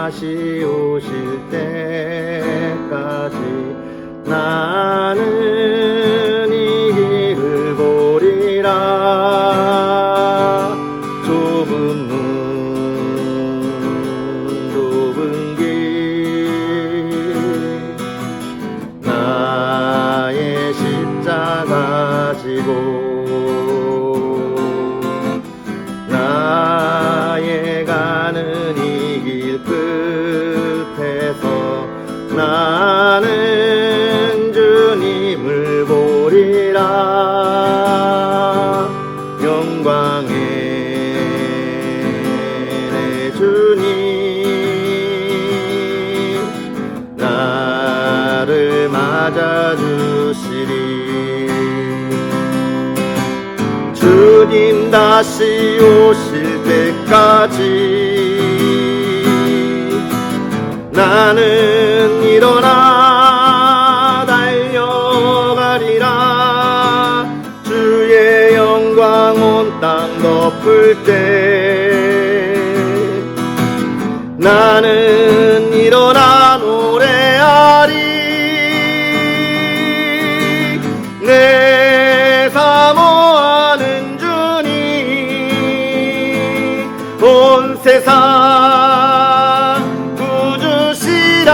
다시 오실 때까지 나는 이 길을 보리라. 좁은 길 나의 십자가 지고 나의 가는 이 길 끝에서 나는 주님을 보리라. 영광의 내 주님 나를 맞아주시리. 주님 다시 오실 때까지 나는 일어나 달려가리라. 주의 영광 온 땅 덮을 때 나는 일어나 노래하리. 내 사모하는 주님 온 세상 구주시라.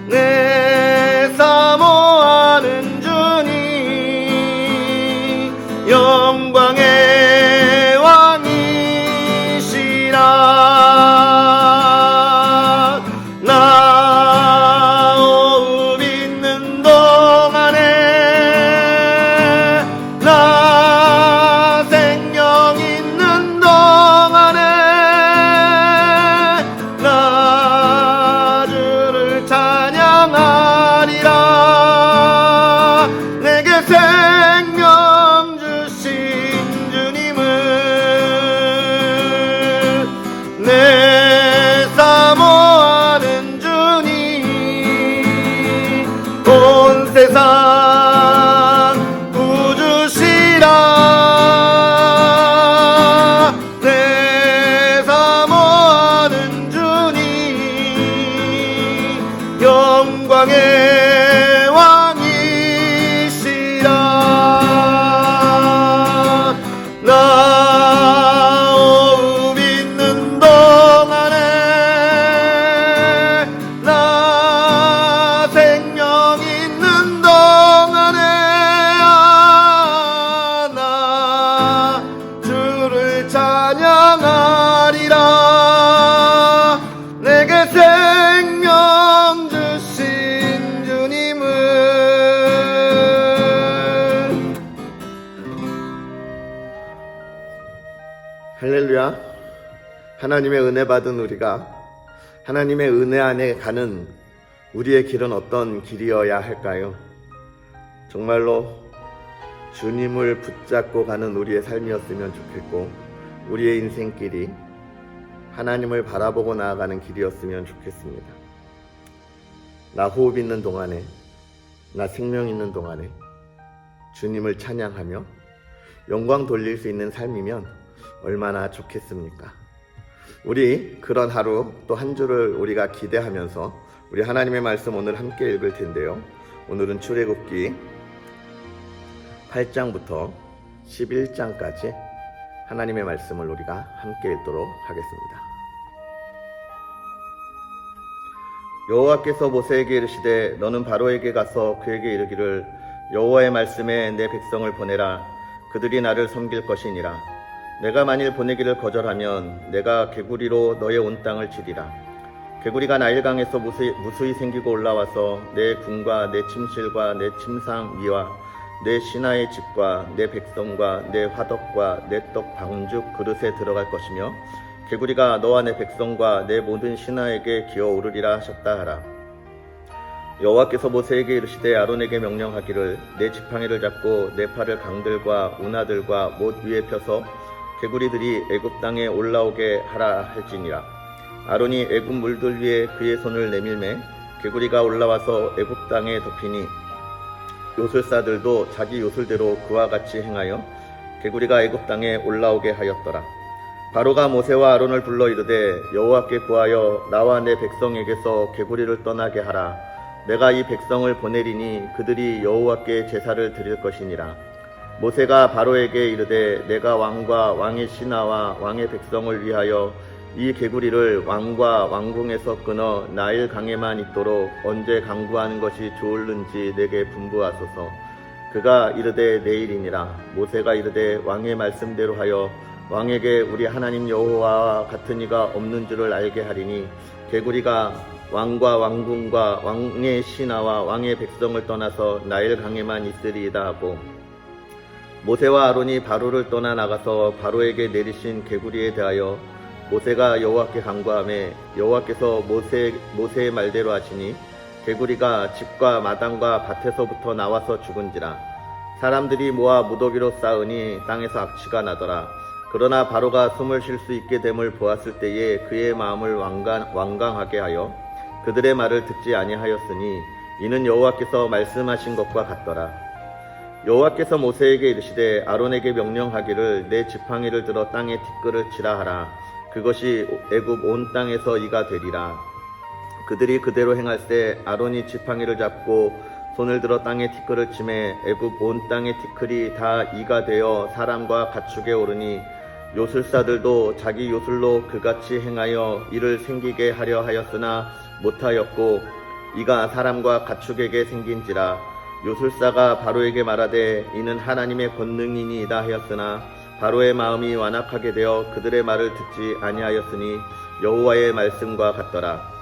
내 사모하는 주님 영광의 왕이시라. 나 호흡 있는 동안에 나 생명 있는 동안에 나 주를 찬양하리라. 내게 생명 주신 주님을 내 사모하는 주님 온 세상 구주시라. 내 사모하는 주님 영광의 왕이시라. 나 호흡 있는 동안에 나 생명 있는 동안에 나 주를 찬양하리라. 내게 생명 주신 주님을. 할렐루야. 하나님의 은혜 받은 우리가 하나님의 은혜 안에 가는 우리의 길은 어떤 길이어야 할까요? 정말로 주님을 붙잡고 가는 우리의 삶이었으면 좋겠고, 우리의 인생길이 하나님을 바라보고 나아가는 길이었으면 좋겠습니다. 나 호흡 있는 동안에, 나 생명 있는 동안에 주님을 찬양하며 영광 돌릴 수 있는 삶이면 얼마나 좋겠습니까? 우리 그런 하루 또 한 주를 우리가 기대하면서 우리 하나님의 말씀 오늘 함께 읽을 텐데요. 오늘은 출애굽기 8장부터 11장까지 하나님의 말씀을 우리가 함께 읽도록 하겠습니다. 여호와께서 모세에게 이르시되 너는 바로에게 가서 그에게 이르기를 여호와의 말씀에 내 백성을 보내라. 그들이 나를 섬길 것이니라. 내가 만일 보내기를 거절하면 내가 개구리로 너의 온 땅을 치리라. 개구리가 나일강에서 무수히 생기고 올라와서 내 궁과 내 침실과 내 침상 위와 내 신하의 집과 내 백성과 내 화덕과 내 떡 방죽 그릇에 들어갈 것이며 개구리가 너와 내 백성과 내 모든 신하에게 기어오르리라 하셨다 하라. 여호와께서 모세에게 이르시되 아론에게 명령하기를 내 지팡이를 잡고 내 팔을 강들과 운하들과 못 위에 펴서 개구리들이 애굽 땅에 올라오게 하라 할지니라. 아론이 애굽 물들 위에 그의 손을 내밀매 개구리가 올라와서 애굽 땅에 덮이니 요술사들도 자기 요술대로 그와 같이 행하여 개구리가 애굽 땅에 올라오게 하였더라. 바로가 모세와 아론을 불러 이르되 여호와께 구하여 나와 내 백성에게서 개구리를 떠나게 하라. 내가 이 백성을 보내리니 그들이 여호와께 제사를 드릴 것이니라. 모세가 바로에게 이르되 내가 왕과 왕의 신하와 왕의 백성을 위하여 이 개구리를 왕과 왕궁에서 끊어 나일 강에만 있도록 언제 강구하는 것이 좋을는지 내게 분부하소서. 그가 이르되 내일이니라. 모세가 이르되 왕의 말씀대로 하여 왕에게 우리 하나님 여호와와 같은 이가 없는 줄을 알게 하리니 개구리가 왕과 왕궁과 왕의 신하와 왕의 백성을 떠나서 나일 강에만 있으리이다 하고, 모세와 아론이 바로를 떠나 나가서 바로에게 내리신 개구리에 대하여 모세가 여호와께 간구하매 여호와께서 모세의 말대로 하시니 개구리가 집과 마당과 밭에서부터 나와서 죽은지라. 사람들이 모아 무더기로 쌓으니 땅에서 악취가 나더라. 그러나 바로가 숨을 쉴 수 있게 됨을 보았을 때에 그의 마음을 완강하게 하여 그들의 말을 듣지 아니하였으니 이는 여호와께서 말씀하신 것과 같더라. 여호와께서 모세에게 이르시되 아론에게 명령하기를 내 지팡이를 들어 땅에 티끌을 치라 하라. 그것이 애굽 온 땅에서 이가 되리라. 그들이 그대로 행할세 아론이 지팡이를 잡고 손을 들어 땅에 티끌을 치매 애굽 온 땅의 티끌이 다 이가 되어 사람과 가축에 오르니 요술사들도 자기 요술로 그같이 행하여 이를 생기게 하려 하였으나 못하였고 이가 사람과 가축에게 생긴지라. 요술사가 바로에게 말하되 이는 하나님의 권능이니이다 하였으나 바로의 마음이 완악하게 되어 그들의 말을 듣지 아니하였으니 여호와의 말씀과 같더라.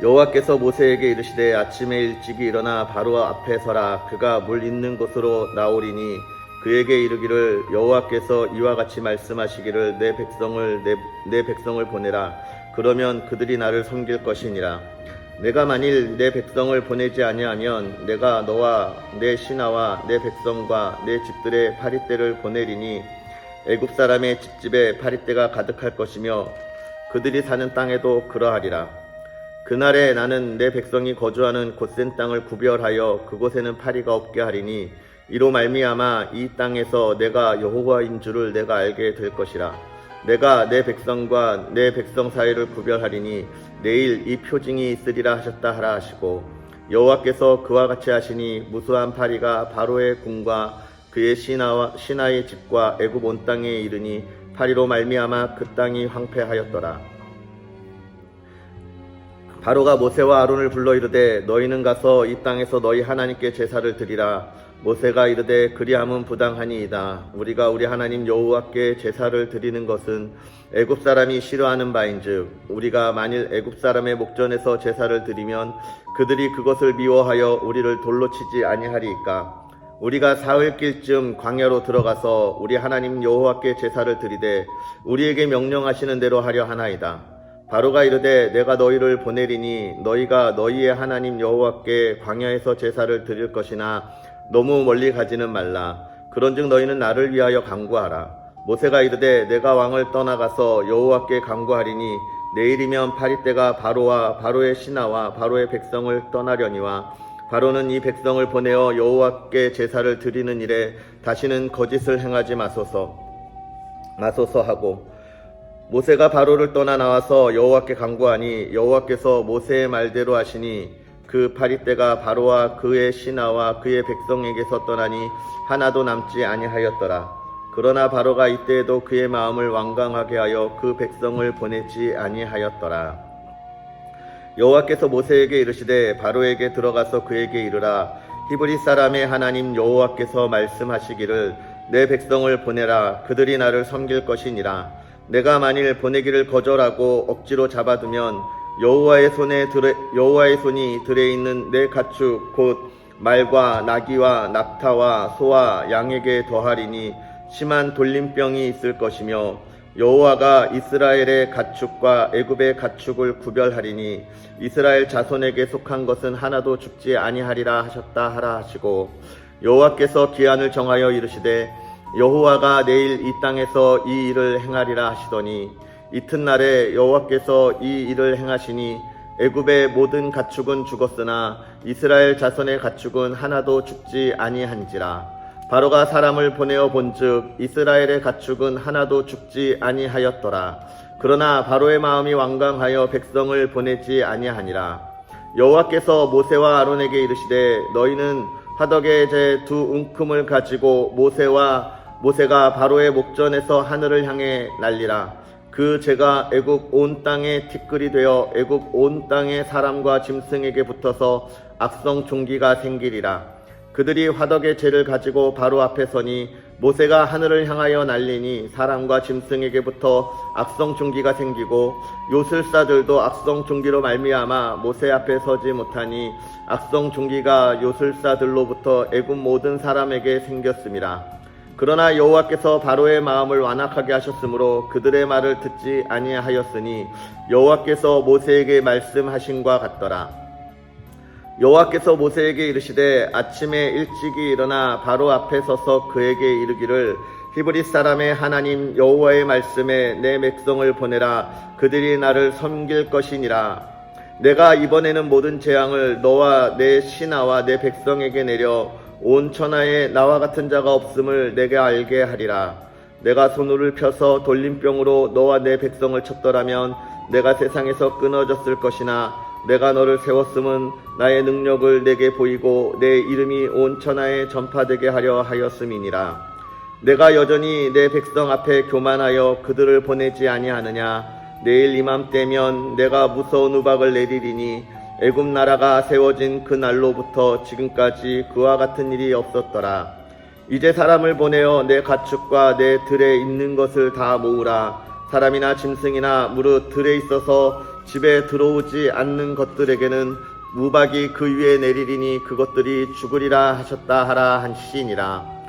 여호와께서 모세에게 이르시되 아침에 일찍이 일어나 바로 앞에 서라. 그가 물 있는 곳으로 나오리니 그에게 이르기를 여호와께서 이와 같이 말씀하시기를 내 백성을 보내라. 그러면 그들이 나를 섬길 것이니라. 내가 만일 내 백성을 보내지 아니하면 내가 너와 내 신하와 내 백성과 내 집들의 파리떼를 보내리니 애굽 사람의 집집에 파리떼가 가득할 것이며 그들이 사는 땅에도 그러하리라. 그날에 나는 내 백성이 거주하는 곧센 땅을 구별하여 그곳에는 파리가 없게 하리니 이로 말미암아 이 땅에서 내가 여호와인 줄을 내가 알게 될 것이라. 내가 내 백성과 내 백성 사이를 구별하리니 내일 이 표징이 있으리라 하셨다 하라 하시고, 여호와께서 그와 같이 하시니 무수한 파리가 바로의 궁과 그의 신하의 집과 애굽 온 땅에 이르니 파리로 말미암아 그 땅이 황폐하였더라. 바로가 모세와 아론을 불러 이르되 너희는 가서 이 땅에서 너희 하나님께 제사를 드리라. 모세가 이르되 그리함은 부당하니이다. 우리가 우리 하나님 여호와께 제사를 드리는 것은 애굽 사람이 싫어하는 바인즉 우리가 만일 애굽 사람의 목전에서 제사를 드리면 그들이 그것을 미워하여 우리를 돌로 치지 아니하리이까. 우리가 사흘길쯤 광야로 들어가서 우리 하나님 여호와께 제사를 드리되 우리에게 명령하시는 대로 하려 하나이다. 바로가 이르되 내가 너희를 보내리니 너희가 너희의 하나님 여호와께 광야에서 제사를 드릴 것이나 너무 멀리 가지는 말라. 그런즉 너희는 나를 위하여 간구하라. 모세가 이르되 내가 왕을 떠나가서 여호와께 간구하리니 내일이면 파리떼가 바로와 바로의 신하와 바로의 백성을 떠나려니와 바로는 이 백성을 보내어 여호와께 제사를 드리는 일에 다시는 거짓을 행하지 마소서 하고, 모세가 바로를 떠나 나와서 여호와께 간구하니 여호와께서 모세의 말대로 하시니 그 파리떼가 바로와 그의 신하와 그의 백성에게서 떠나니 하나도 남지 아니하였더라. 그러나 바로가 이때에도 그의 마음을 완강하게 하여 그 백성을 보내지 아니하였더라. 여호와께서 모세에게 이르시되 바로에게 들어가서 그에게 이르라. 히브리 사람의 하나님 여호와께서 말씀하시기를 내 백성을 보내라. 그들이 나를 섬길 것이니라. 내가 만일 보내기를 거절하고 억지로 잡아두면 여호와의 손이 들에 있는 내 가축 곧 말과 나귀와 낙타와 소와 양에게 더하리니 심한 돌림병이 있을 것이며 여호와가 이스라엘의 가축과 애굽의 가축을 구별하리니 이스라엘 자손에게 속한 것은 하나도 죽지 아니하리라 하셨다 하라 하시고, 여호와께서 기한을 정하여 이르시되 여호와가 내일 이 땅에서 이 일을 행하리라 하시더니 이튿날에 여호와께서 이 일을 행하시니 애굽의 모든 가축은 죽었으나 이스라엘 자손의 가축은 하나도 죽지 아니한지라. 바로가 사람을 보내어 본즉 이스라엘의 가축은 하나도 죽지 아니하였더라. 그러나 바로의 마음이 완강하여 백성을 보내지 아니하니라. 여호와께서 모세와 아론에게 이르시되 너희는 화덕의 제 두 움큼을 가지고 모세가 바로의 목전에서 하늘을 향해 날리라. 그 제가 애굽 온 땅에 티끌이 되어 애굽 온 땅의 사람과 짐승에게 붙어서 악성 종기가 생기리라. 그들이 화덕의 재를 가지고 바로 앞에 서니 모세가 하늘을 향하여 날리니 사람과 짐승에게 붙어 악성 종기가 생기고 요술사들도 악성 종기로 말미암아 모세 앞에 서지 못하니 악성 종기가 요술사들로부터 애굽 모든 사람에게 생겼음이라. 그러나 여호와께서 바로의 마음을 완악하게 하셨으므로 그들의 말을 듣지 아니하였으니 여호와께서 모세에게 말씀하신과 같더라. 여호와께서 모세에게 이르시되 아침에 일찍이 일어나 바로 앞에 서서 그에게 이르기를 히브리 사람의 하나님 여호와의 말씀에 내 백성을 보내라. 그들이 나를 섬길 것이니라. 내가 이번에는 모든 재앙을 너와 내 신하와 내 백성에게 내려 온 천하에 나와 같은 자가 없음을 내게 알게 하리라. 내가 손을 펴서 돌림병으로 너와 내 백성을 쳤더라면 내가 세상에서 끊어졌을 것이나 내가 너를 세웠음은 나의 능력을 내게 보이고 내 이름이 온 천하에 전파되게 하려 하였음이니라. 내가 여전히 내 백성 앞에 교만하여 그들을 보내지 아니하느냐. 내일 이맘때면 내가 무서운 우박을 내리리니 애굽 나라가 세워진 그 날로부터 지금까지 그와 같은 일이 없었더라. 이제 사람을 보내어 내 가축과 내 들에 있는 것을 다 모으라. 사람이나 짐승이나 무릇 들에 있어서 집에 들어오지 않는 것들에게는 우박이 그 위에 내리리니 그것들이 죽으리라 하셨다 하라 한시니라.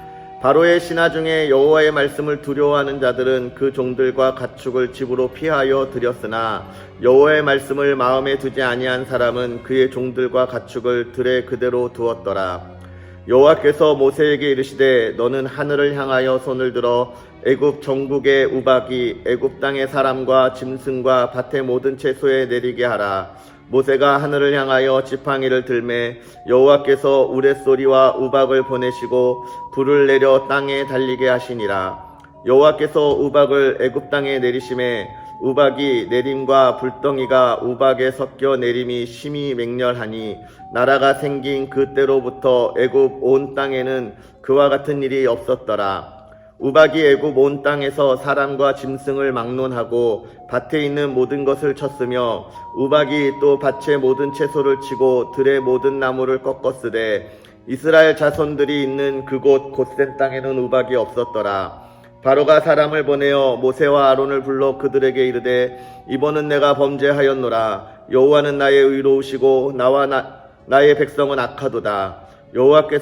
바로의 신하 중에 여호와의 말씀을 두려워하는 자들은 그 종들과 가축을 집으로 피하여 들였으나 여호와의 말씀을 마음에 두지 아니한 사람은 그의 종들과 가축을 들에 그대로 두었더라. 여호와께서 모세에게 이르시되 너는 하늘을 향하여 손을 들어 애굽 전국의 우박이 애굽 땅의 사람과 짐승과 밭의 모든 채소에 내리게 하라. 모세가 하늘을 향하여 지팡이를 들매 여호와께서 우레소리와 우박을 보내시고 불을 내려 땅에 달리게 하시니라. 여호와께서 우박을 애굽 땅에 내리심에 우박이 내림과 불덩이가 우박에 섞여 내림이 심히 맹렬하니 나라가 생긴 그때로부터 애굽 온 땅에는 그와 같은 일이 없었더라. 우박이 애굽 온 땅에서 사람과 짐승을 막론하고 밭에 있는 모든 것을 쳤으며 우박이 또 밭의 모든 채소를 치고 들의 모든 나무를 꺾었으되 이스라엘 자손들이 있는 그곳 곧센 땅에는 우박이 없었더라. 바로가 사람을 보내어 모세와 아론을 불러 그들에게 이르되 이번은 내가 범죄하였노라. 여호와는 나의 의로우시고 나와 나의 백성은 악하도다. 여호와께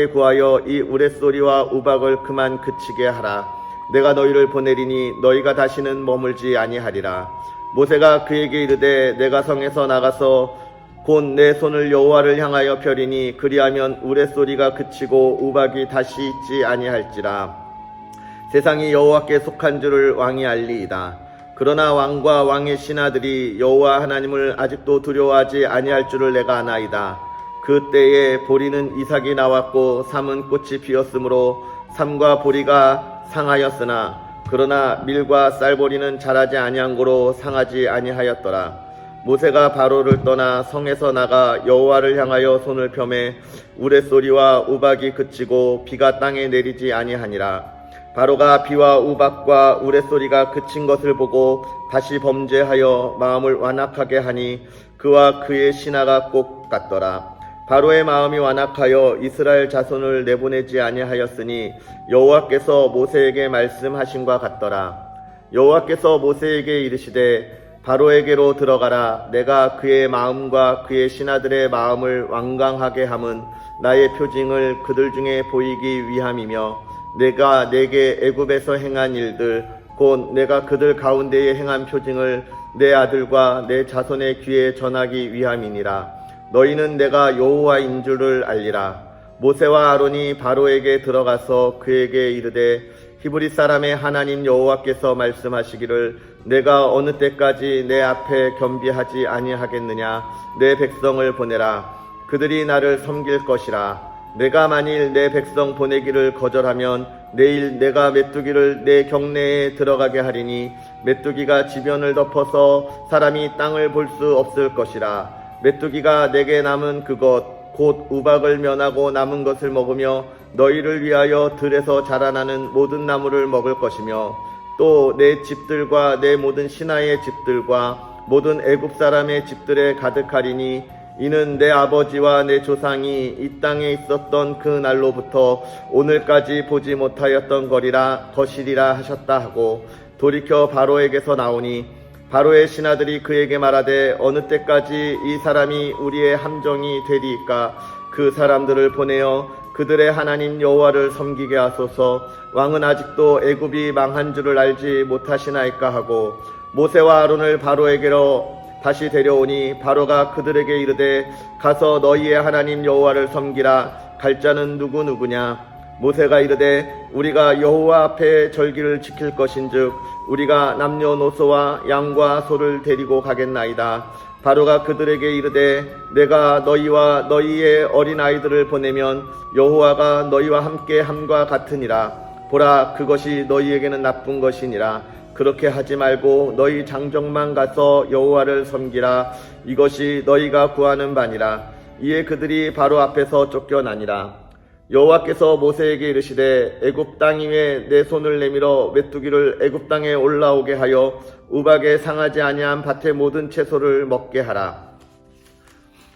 구하여 이 우레소리와 우박을 그만 그치게 하라. 내가 너희를 보내리니 너희가 다시는 머물지 아니하리라. 모세가 그에게 이르되 내가 성에서 나가서 곧 내 손을 여호와를 향하여 펴리니 그리하면 우레소리가 그치고 우박이 다시 있지 아니할지라. 세상이 여호와께 속한 줄을 왕이 알리이다. 그러나 왕과 왕의 신하들이 여호와 하나님을 아직도 두려워하지 아니할 줄을 내가 아나이다. 그때에 보리는 이삭이 나왔고 삼은 꽃이 피었으므로 삼과 보리가 상하였으나 그러나 밀과 쌀보리는 자라지 아니한 고로 상하지 아니하였더라. 모세가 바로를 떠나 성에서 나가 여호와를 향하여 손을 펴매 우레소리와 우박이 그치고 비가 땅에 내리지 아니하니라. 바로가 비와 우박과 우레소리가 그친 것을 보고 다시 범죄하여 마음을 완악하게 하니 그와 그의 신하가 꼭 같더라. 바로의 마음이 완악하여 이스라엘 자손을 내보내지 아니하였으니 여호와께서 모세에게 말씀하신과 같더라. 여호와께서 모세에게 이르시되 바로에게로 들어가라. 내가 그의 마음과 그의 신하들의 마음을 완강하게 함은 나의 표징을 그들 중에 보이기 위함이며 내가 내게 애굽에서 행한 일들 곧 내가 그들 가운데에 행한 표징을 내 아들과 내 자손의 귀에 전하기 위함이니라. 너희는 내가 여호와인 줄을 알리라. 모세와 아론이 바로에게 들어가서 그에게 이르되 히브리 사람의 하나님 여호와께서 말씀하시기를 내가 어느 때까지 내 앞에 겸비하지 아니하겠느냐. 내 백성을 보내라. 그들이 나를 섬길 것이라. 내가 만일 내 백성 보내기를 거절하면 내일 내가 메뚜기를 내 경내에 들어가게 하리니 메뚜기가 지변을 덮어서 사람이 땅을 볼 수 없을 것이라. 메뚜기가 내게 남은 그것 곧 우박을 면하고 남은 것을 먹으며 너희를 위하여 들에서 자라나는 모든 나무를 먹을 것이며 또 내 집들과 내 모든 신하의 집들과 모든 애굽 사람의 집들에 가득하리니 이는 내 아버지와 내 조상이 이 땅에 있었던 그 날로부터 오늘까지 보지 못하였던 것이리라 하셨다 하고 돌이켜 바로에게서 나오니 바로의 신하들이 그에게 말하되 어느 때까지 이 사람이 우리의 함정이 되리이까. 그 사람들을 보내어 그들의 하나님 여호와를 섬기게 하소서. 왕은 아직도 애굽이 망한 줄을 알지 못하시나이까 하고 모세와 아론을 바로에게로 다시 데려오니 바로가 그들에게 이르되 가서 너희의 하나님 여호와를 섬기라. 갈 자는 누구냐. 모세가 이르되 우리가 여호와 앞에 절기를 지킬 것인즉 우리가 남녀노소와 양과 소를 데리고 가겠나이다. 바로가 그들에게 이르되 내가 너희와 너희의 어린아이들을 보내면 여호와가 너희와 함께 함과 같으니라. 보라, 그것이 너희에게는 나쁜 것이니라. 그렇게 하지 말고 너희 장정만 가서 여호와를 섬기라. 이것이 너희가 구하는 바니라. 이에 그들이 바로 앞에서 쫓겨나니라. 여호와께서 모세에게 이르시되 애굽 땅 위에 내 손을 내밀어 메뚜기를 애굽 땅에 올라오게 하여 우박에 상하지 아니한 밭의 모든 채소를 먹게 하라.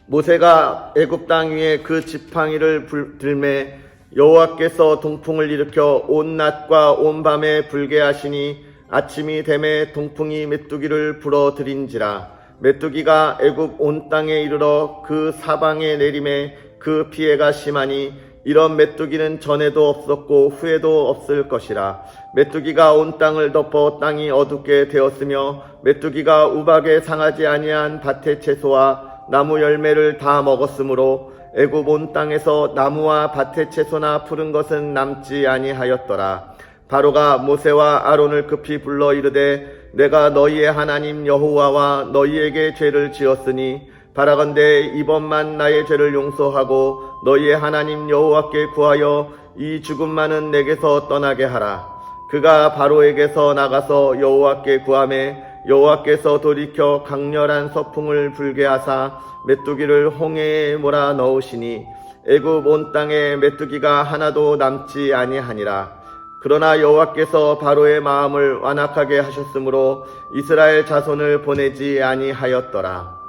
모세가 애굽 땅 위에 그 지팡이를 들매 여호와께서 동풍을 일으켜 온 낮과 온 밤에 불게 하시니 아침이 되매 동풍이 메뚜기를 불어들인지라. 메뚜기가 애굽 온 땅에 이르러 그 사방에 내림에 그 피해가 심하니 이런 메뚜기는 전에도 없었고 후에도 없을 것이라. 메뚜기가 온 땅을 덮어 땅이 어둡게 되었으며 메뚜기가 우박에 상하지 아니한 밭의 채소와 나무 열매를 다 먹었으므로 애굽 온 땅에서 나무와 밭의 채소나 푸른 것은 남지 아니하였더라. 바로가 모세와 아론을 급히 불러 이르되 내가 너희의 하나님 여호와와 너희에게 죄를 지었으니 바라건대 이번만 나의 죄를 용서하고 너희의 하나님 여호와께 구하여 이 죽음만은 내게서 떠나게 하라. 그가 바로에게서 나가서 여호와께 구하매 여호와께서 돌이켜 강렬한 서풍을 불게 하사 메뚜기를 홍해에 몰아 넣으시니 애굽 온 땅에 메뚜기가 하나도 남지 아니하니라. 그러나 여호와께서 바로의 마음을 완악하게 하셨으므로 이스라엘 자손을 보내지 아니하였더라.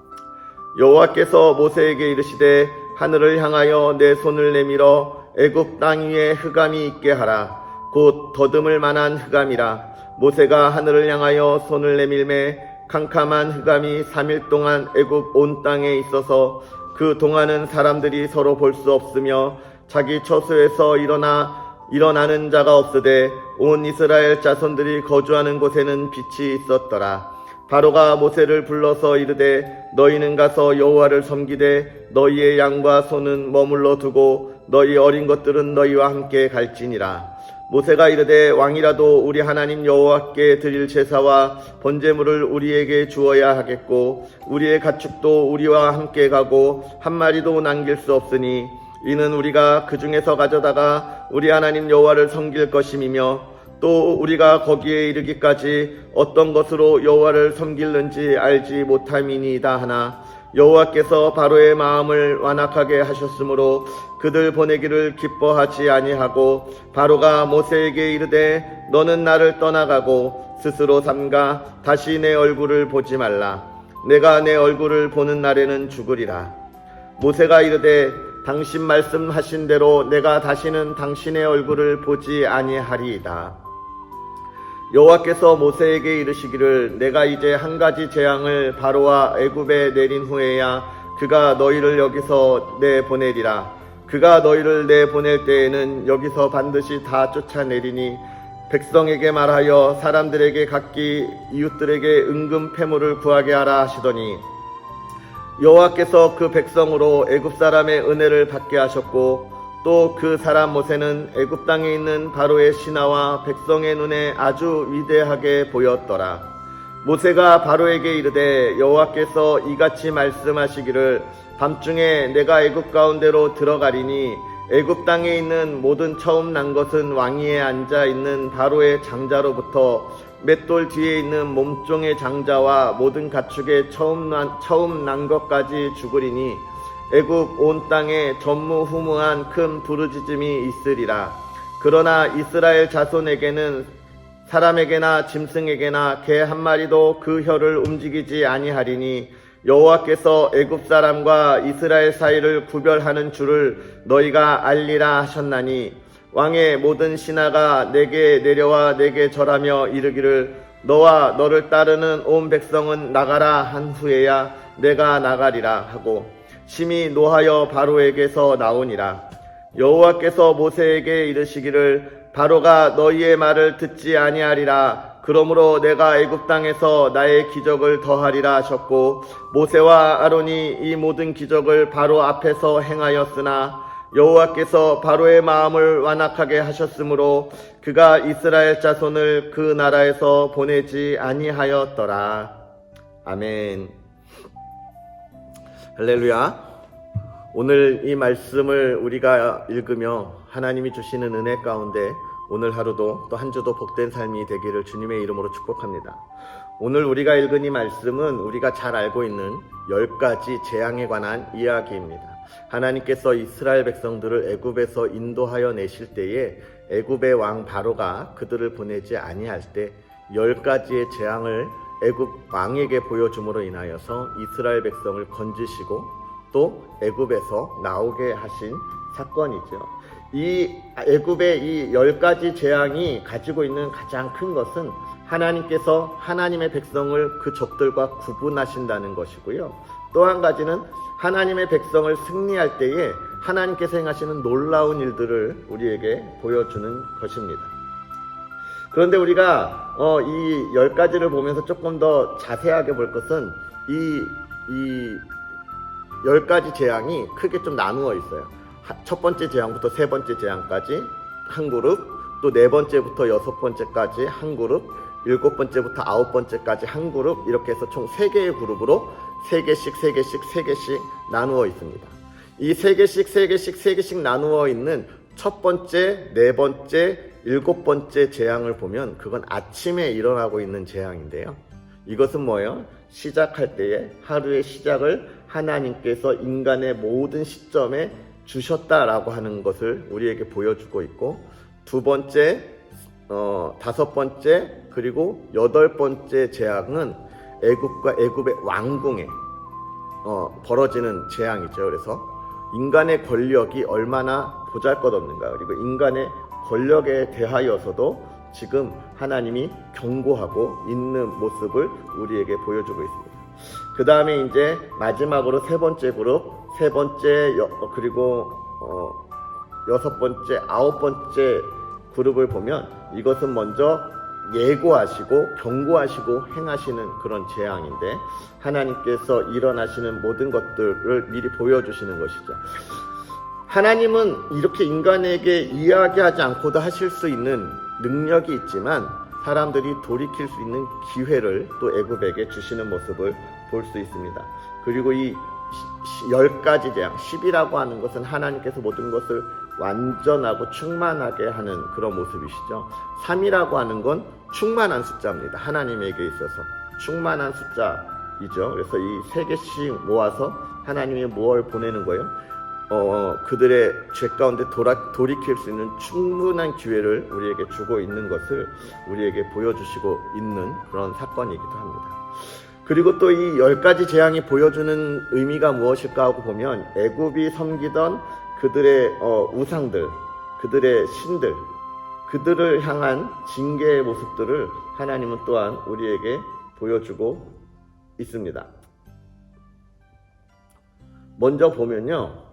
여호와께서 모세에게 이르시되 하늘을 향하여 내 손을 내밀어 애굽 땅 위에 흑암이 있게 하라. 곧 더듬을 만한 흑암이라. 모세가 하늘을 향하여 손을 내밀매 캄캄한 흑암이 3일 동안 애굽 온 땅에 있어서 그 동안은 사람들이 서로 볼 수 없으며 자기 처소에서 일어나는 자가 없으되 온 이스라엘 자손들이 거주하는 곳에는 빛이 있었더라. 바로가 모세를 불러서 이르되 너희는 가서 여호와를 섬기되 너희의 양과 소는 머물러 두고 너희 어린 것들은 너희와 함께 갈지니라. 모세가 이르되 왕이라도 우리 하나님 여호와께 드릴 제사와 번제물을 우리에게 주어야 하겠고 우리의 가축도 우리와 함께 가고 한 마리도 남길 수 없으니 이는 우리가 그 중에서 가져다가 우리 하나님 여호와를 섬길 것임이며 또 우리가 거기에 이르기까지 어떤 것으로 여호와를 섬길는지 알지 못함이니이다 하나 여호와께서 바로의 마음을 완악하게 하셨으므로 그들 보내기를 기뻐하지 아니하고 바로가 모세에게 이르되 너는 나를 떠나가고 스스로 삼가 다시 내 얼굴을 보지 말라. 내가 내 얼굴을 보는 날에는 죽으리라. 모세가 이르되 당신 말씀하신 대로 내가 다시는 당신의 얼굴을 보지 아니하리이다. 여호와께서 모세에게 이르시기를 내가 이제 한 가지 재앙을 바로와 애굽에 내린 후에야 그가 너희를 여기서 내보내리라. 그가 너희를 내보낼 때에는 여기서 반드시 다 쫓아내리니 백성에게 말하여 사람들에게 각기 이웃들에게 은금 패물을 구하게 하라 하시더니 여호와께서 그 백성으로 애굽 사람의 은혜를 받게 하셨고 또 그 사람 모세는 애굽 땅에 있는 바로의 신하와 백성의 눈에 아주 위대하게 보였더라. 모세가 바로에게 이르되 여호와께서 이같이 말씀하시기를 밤중에 내가 애굽 가운데로 들어가리니 애굽 땅에 있는 모든 처음 난 것은 왕위에 앉아 있는 바로의 장자로부터 맷돌 뒤에 있는 몸종의 장자와 모든 가축의 처음 난 것까지 죽으리니 애굽 온 땅에 전무후무한 큰 부르짖음이 있으리라. 그러나 이스라엘 자손에게는 사람에게나 짐승에게나 개 한 마리도 그 혀를 움직이지 아니하리니 여호와께서 애굽 사람과 이스라엘 사이를 구별하는 줄을 너희가 알리라 하셨나니 왕의 모든 신하가 내게 내려와 내게 절하며 이르기를 너와 너를 따르는 온 백성은 나가라 한 후에야 내가 나가리라 하고 심히 노하여 바로에게서 나오니라. 여호와께서 모세에게 이르시기를 바로가 너희의 말을 듣지 아니하리라. 그러므로 내가 애굽 땅에서 나의 기적을 더하리라 하셨고 모세와 아론이 이 모든 기적을 바로 앞에서 행하였으나 여호와께서 바로의 마음을 완악하게 하셨으므로 그가 이스라엘 자손을 그 나라에서 보내지 아니하였더라. 아멘. 할렐루야. 오늘 이 말씀을 우리가 읽으며 하나님이 주시는 은혜 가운데 오늘 하루도 또 한 주도 복된 삶이 되기를 주님의 이름으로 축복합니다. 오늘 우리가 읽은 이 말씀은 우리가 잘 알고 있는 10가지 재앙에 관한 이야기입니다. 하나님께서 이스라엘 백성들을 애굽에서 인도하여 내실 때에 애굽의 왕 바로가 그들을 보내지 아니할 때 10가지의 재앙을 애굽 왕에게 보여줌으로 인하여서 이스라엘 백성을 건지시고 또 애굽에서 나오게 하신 사건이죠. 이 애굽의 이 10가지 재앙이 가지고 있는 가장 큰 것은 하나님께서 하나님의 백성을 그 적들과 구분하신다는 것이고요. 또 한 가지는 하나님의 백성을 승리할 때에 하나님께서 행하시는 놀라운 일들을 우리에게 보여주는 것입니다. 그런데 우리가 이 10가지를 보면서 조금 더 자세하게 볼 것은 이 10가지 재앙이 크게 좀 나누어 있어요. 첫 번째 재앙부터 세 번째 재앙까지 한 그룹, 또 네 번째부터 여섯 번째까지 한 그룹, 일곱 번째부터 아홉 번째까지 한 그룹, 이렇게 해서 총 3개의 그룹으로 3개씩 나누어 있습니다. 이 3개씩 나누어 있는 첫 번째, 네 번째, 일곱 번째 재앙을 보면 그건 아침에 일어나고 있는 재앙인데요. 이것은 뭐예요? 시작할 때에 하루의 시작을 하나님께서 인간의 모든 시점에 주셨다라고 하는 것을 우리에게 보여주고 있고, 두 번째, 다섯 번째, 그리고 여덟 번째 재앙은 애굽과 애굽의 왕궁에 벌어지는 재앙이죠. 그래서 인간의 권력이 얼마나 보잘것없는가, 그리고 인간의 권력에 대하여서도 지금 하나님이 경고하고 있는 모습을 우리에게 보여주고 있습니다. 그 다음에 이제 마지막으로 세 번째 그룹, 세 번째 그리고 여섯 번째, 아홉 번째 그룹을 보면 이것은 먼저 예고하시고 경고하시고 행하시는 그런 재앙인데 하나님께서 일어나시는 모든 것들을 미리 보여주시는 것이죠. 하나님은 이렇게 인간에게 이야기하지 않고도 하실 수 있는 능력이 있지만 사람들이 돌이킬 수 있는 기회를 또 애굽에게 주시는 모습을 볼 수 있습니다. 그리고 이 10가지 재앙, 10이라고 하는 것은 하나님께서 모든 것을 완전하고 충만하게 하는 그런 모습이시죠. 3이라고 하는 건 충만한 숫자입니다. 하나님에게 있어서 충만한 숫자이죠. 그래서 이 3개씩 모아서 하나님이 무엇을 보내는 거예요? 그들의 죄 가운데 돌이킬 수 있는 충분한 기회를 우리에게 주고 있는 것을 우리에게 보여주시고 있는 그런 사건이기도 합니다. 그리고 또 이 10가지 재앙이 보여주는 의미가 무엇일까 하고 보면 애굽이 섬기던 그들의 우상들, 그들의 신들, 그들을 향한 징계의 모습들을 하나님은 또한 우리에게 보여주고 있습니다. 먼저 보면요,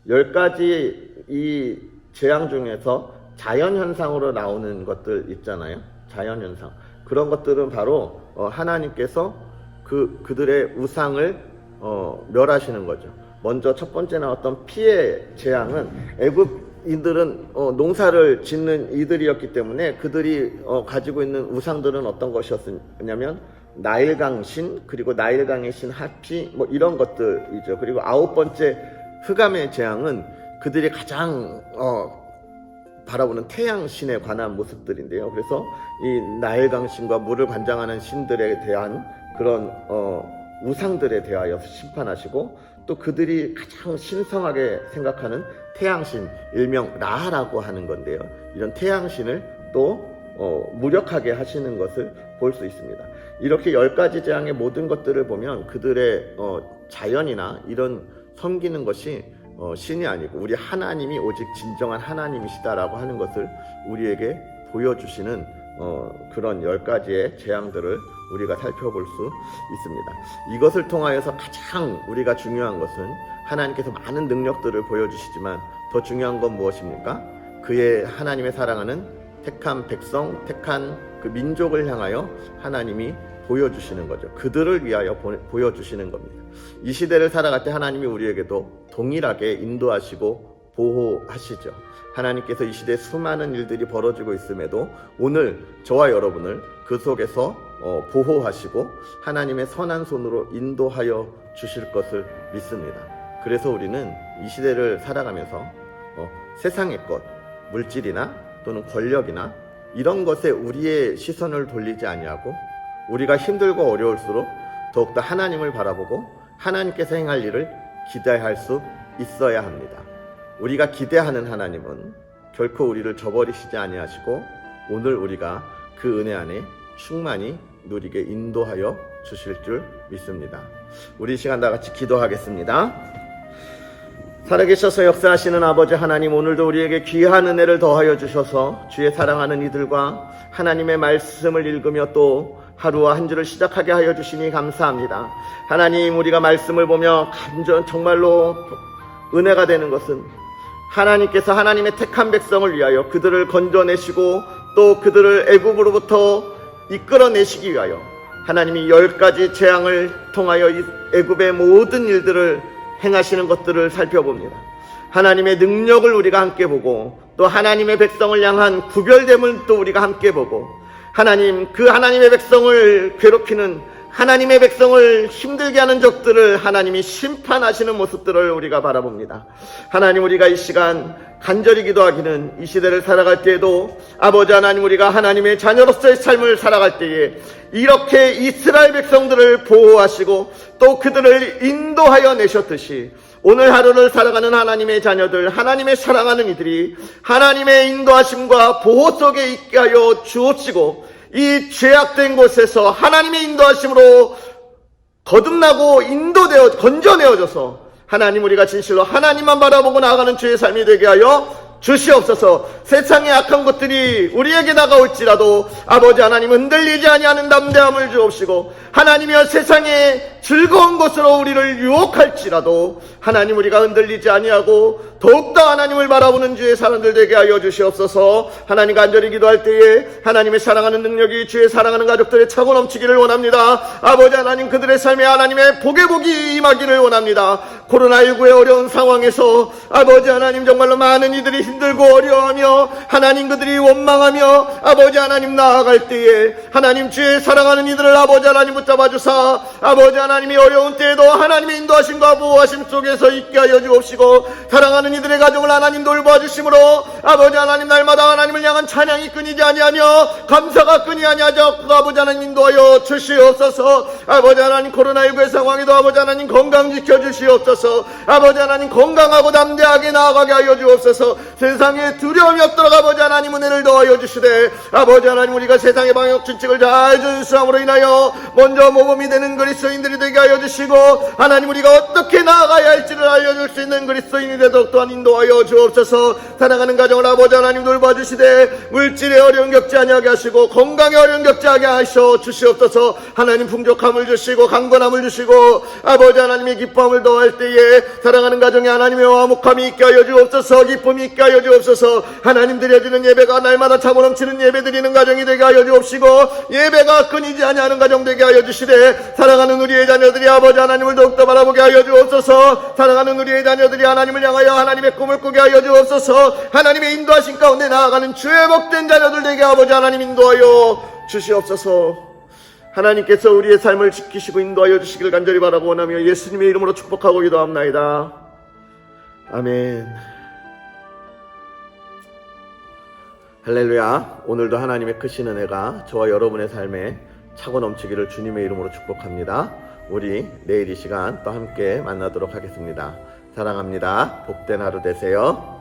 10가지 이 재앙 중에서 자연현상으로 나오는 것들 있잖아요. 자연현상. 그런 것들은 바로 하나님께서 그들의 우상을 멸하시는 거죠. 먼저 첫 번째 나왔던 피의 재앙은 애굽인들은 농사를 짓는 이들이었기 때문에 그들이 가지고 있는 우상들은 어떤 것이었냐면 나일강신, 그리고 나일강의 신 하피, 뭐 이런 것들이죠. 그리고 아홉 번째 흑암의 재앙은 그들이 가장 바라보는 태양신에 관한 모습들인데요. 그래서 이 나일강신과 물을 관장하는 신들에 대한 그런 우상들에 대하여 심판하시고, 또 그들이 가장 신성하게 생각하는 태양신, 일명 라라고 하는 건데요. 이런 태양신을 또 무력하게 하시는 것을 볼 수 있습니다. 이렇게 10가지 재앙의 모든 것들을 보면 그들의 자연이나 이런 섬기는 것이 신이 아니고 우리 하나님이 오직 진정한 하나님이시다라고 하는 것을 우리에게 보여주시는 그런 10가지의 재앙들을 우리가 살펴볼 수 있습니다. 이것을 통하여서 가장 우리가 중요한 것은 하나님께서 많은 능력들을 보여주시지만 더 중요한 건 무엇입니까? 그의 하나님의 사랑하는 택한 백성, 택한 그 민족을 향하여 하나님이 보여주시는 거죠. 그들을 위하여 보여주시는 겁니다. 이 시대를 살아갈 때 하나님이 우리에게도 동일하게 인도하시고 보호하시죠. 하나님께서 이 시대에 수많은 일들이 벌어지고 있음에도 오늘 저와 여러분을 그 속에서 보호하시고 하나님의 선한 손으로 인도하여 주실 것을 믿습니다. 그래서 우리는 이 시대를 살아가면서 세상의 것, 물질이나 또는 권력이나 이런 것에 우리의 시선을 돌리지 아니하고 우리가 힘들고 어려울수록 더욱더 하나님을 바라보고 하나님께서 행할 일을 기대할 수 있어야 합니다. 우리가 기대하는 하나님은 결코 우리를 저버리시지 아니하시고 오늘 우리가 그 은혜 안에 충만히 누리게 인도하여 주실 줄 믿습니다. 우리 이 시간 다 같이 기도하겠습니다. 살아계셔서 역사하시는 아버지 하나님, 오늘도 우리에게 귀한 은혜를 더하여 주셔서 주의 사랑하는 이들과 하나님의 말씀을 읽으며 또 하루와 한 주를 시작하게 하여 주시니 감사합니다. 하나님, 우리가 말씀을 보며 정말로 은혜가 되는 것은 하나님께서 하나님의 택한 백성을 위하여 그들을 건져내시고 또 그들을 애굽으로부터 이끌어내시기 위하여 하나님이 10가지 재앙을 통하여 이 애굽의 모든 일들을 행하시는 것들을 살펴봅니다. 하나님의 능력을 우리가 함께 보고 또 하나님의 백성을 향한 구별됨을 또 우리가 함께 보고 하나님, 그 하나님의 백성을 괴롭히는, 하나님의 백성을 힘들게 하는 적들을 하나님이 심판하시는 모습들을 우리가 바라봅니다. 하나님, 우리가 이 시간 간절히 기도하기는 이 시대를 살아갈 때에도 아버지 하나님, 우리가 하나님의 자녀로서의 삶을 살아갈 때에 이렇게 이스라엘 백성들을 보호하시고 또 그들을 인도하여 내셨듯이 오늘 하루를 살아가는 하나님의 자녀들, 하나님의 사랑하는 이들이 하나님의 인도하심과 보호 속에 있게 하여 주옵시고 이 죄악된 곳에서 하나님의 인도하심으로 거듭나고 건져내어져서 하나님, 우리가 진실로 하나님만 바라보고 나아가는 주의 삶이 되게 하여 주시옵소서. 세상의 악한 것들이 우리에게 다가올지라도 아버지 하나님, 흔들리지 아니하는 담대함을 주옵시고 하나님이여 세상의 즐거운 것으로 우리를 유혹할지라도 하나님, 우리가 흔들리지 아니하고 더욱더 하나님을 바라보는 주의 사람들 되게 하여 주시옵소서. 하나님, 간절히 기도할 때에 하나님의 사랑하는 능력이 주의 사랑하는 가족들의 차고 넘치기를 원합니다. 아버지 하나님, 그들의 삶에 하나님의 복의 복이 임하기를 원합니다. 코로나19의 어려운 상황에서 아버지 하나님, 정말로 많은 이들이 힘들고 어려워하며 하나님, 그들이 원망하며 아버지 하나님 나아갈 때에 하나님, 주의 사랑하는 이들을 아버지 하나님 붙잡아 주사 아버지 하나님이 어려운 때에도 하나님의 인도하심과 보호하심 속에서 있게 하여 주옵시고 사랑하는 이들의 가정을 하나님 돌보아 주심으로 아버지 하나님, 날마다 하나님을 향한 찬양이 끊이지 아니하며 감사가 끊이지 아니하죠. 아버지 하나님, 인도하여 주시옵소서. 아버지 하나님, 코로나19의 상황에도 아버지 하나님 건강 지켜주시옵소서. 아버지 하나님, 건강하고 담대하게 나아가게 하여 주옵소서. 세상에 두려움이 없도록 아버지 하나님 은혜를 더하여 주시되 아버지 하나님, 우리가 세상의 방역 준칙을 잘 준수함으로 인하여 먼저 모범이 되는 그리스도인들이 되게 하여 주시고 하나님, 우리가 어떻게 나아가야 할지를 알려줄 수 있는 그리스도인이 되도록 또한 인도하여 주옵소서. 사랑하는 가정을 아버지 하나님 돌봐주시되 물질의 어려움 겪지 아니하게 하시고 건강의 어려움 겪지 않게 하셔 주시옵소서. 하나님, 풍족함을 주시고 강건함을 주시고 아버지 하나님의 기쁨을 더할 때에 사랑하는 가정에 하나님의 화목함이 있게 하여 주옵소서. 기쁨이 있게 하여 주옵소서. 하나님, 드려지는 예배가 날마다 차고 넘치는 예배 드리는 가정이 되게 하여 주옵시고 예배가 끊이지 아니하는 가정 되게 하여 주시되 사랑하는 우리의 자녀들이 아버지 하나님을 더욱더 바라보게 하여 주옵소서. 사랑하는 우리의 자녀들이 하나님을 향하여 하나님의 꿈을 꾸게 하여 주옵소서. 하나님의 인도하신 가운데 나아가는 주의 복된 자녀들 되게 아버지 하나님 인도하여 주시옵소서. 하나님께서 우리의 삶을 지키시고 인도하여 주시길 간절히 바라고 원하며 예수님의 이름으로 축복하고 기도합나이다. 아멘. 할렐루야. 오늘도 하나님의 크신 은혜가 저와 여러분의 삶에 차고 넘치기를 주님의 이름으로 축복합니다. 우리 내일 이 시간 또 함께 만나도록 하겠습니다. 사랑합니다. 복된 하루 되세요.